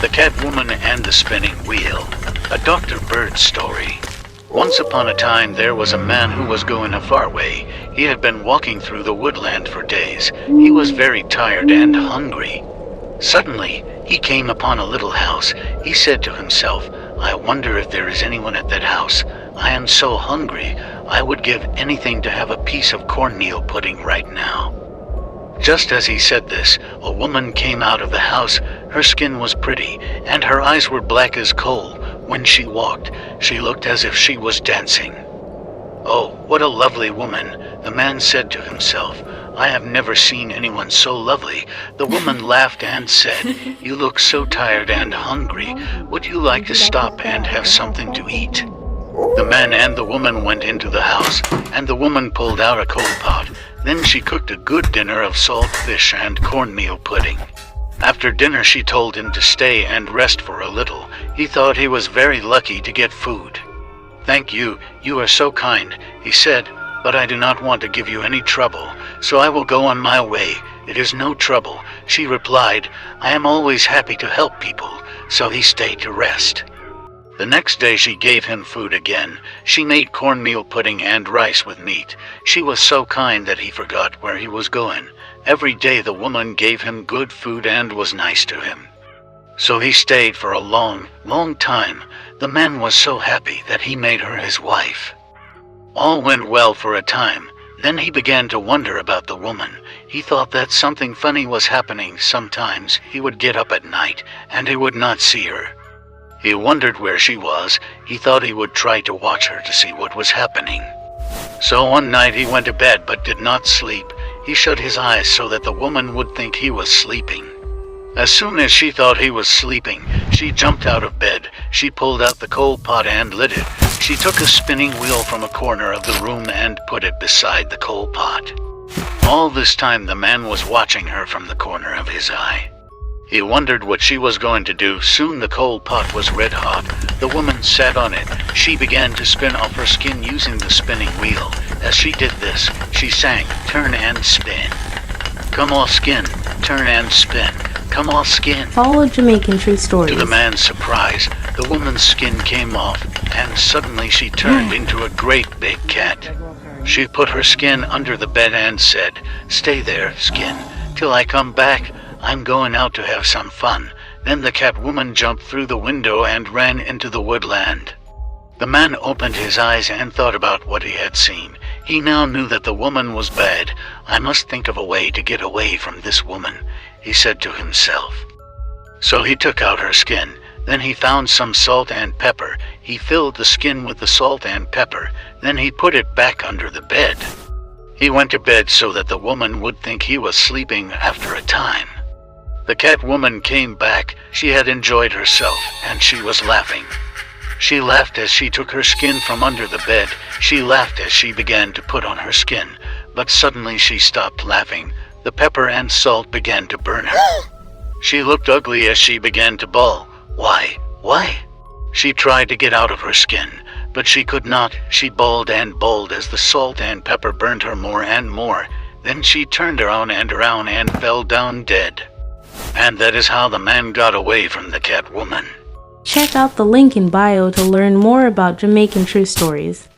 The Catwoman and the Spinning Wheel, a Dr. Bird story. Once upon a time there was a man who was going a far way. He had been walking through the woodland for days. He was very tired and hungry. Suddenly, he came upon a little house. He said to himself, "I wonder if there is anyone at that house. I am so hungry. I would give anything to have a piece of cornmeal pudding right now." Just as he said this, a woman came out of the house. Her skin was pretty, and her eyes were black as coal. When she walked, she looked as if she was dancing. "Oh, what a lovely woman," the man said to himself. "I have never seen anyone so lovely." The woman laughed and said, "You look so tired and hungry. Would you like to stop and have something to eat?" The man and the woman went into the house, and the woman pulled out a coal pot. Then she cooked a good dinner of salt fish and cornmeal pudding. After dinner she told him to stay and rest for a little. He thought he was very lucky to get food. "Thank you, you are so kind," he said, "but I do not want to give you any trouble, so I will go on my way." "It is no trouble," she replied. "I am always happy to help people." So he stayed to rest. The next day she gave him food again. She made cornmeal pudding and rice with meat. She was so kind that he forgot where he was going. Every day the woman gave him good food and was nice to him. So he stayed for a long, long time. The man was so happy that he made her his wife. All went well for a time. Then he began to wonder about the woman. He thought that something funny was happening. Sometimes he would get up at night and he would not see her. He wondered where she was. He thought he would try to watch her to see what was happening. So one night he went to bed but did not sleep. He shut his eyes so that the woman would think he was sleeping. As soon as she thought he was sleeping, she jumped out of bed. She pulled out the coal pot and lit it. She took a spinning wheel from a corner of the room and put it beside the coal pot. All this time the man was watching her from the corner of his eye. He wondered what she was going to do. Soon the coal pot was red hot. The woman sat on it. She began to spin off her skin using the spinning wheel. As she did this, she sang, "Turn and spin. Come off skin, turn and spin. Come off skin." Follow Jamaican true stories. To the man's surprise, the woman's skin came off, and suddenly she turned into a great big cat. She put her skin under the bed and said, "Stay there, skin, till I come back. I'm going out to have some fun." Then the Catwoman jumped through the window and ran into the woodland. The man opened his eyes and thought about what he had seen. He now knew that the woman was bad. "I must think of a way to get away from this woman," he said to himself. So he took out her skin. Then he found some salt and pepper. He filled the skin with the salt and pepper. Then he put it back under the bed. He went to bed so that the woman would think he was sleeping after a time. The Catwoman came back. She had enjoyed herself, and she was laughing. She laughed as she took her skin from under the bed. She laughed as she began to put on her skin. But suddenly she stopped laughing. The pepper and salt began to burn her. She looked ugly as she began to bawl. Why? She tried to get out of her skin, but she could not. She bawled and bawled as the salt and pepper burned her more and more. Then she turned around and fell down dead. And that is how the man got away from the Catwoman. Check out the link in bio to learn more about Jamaican true stories.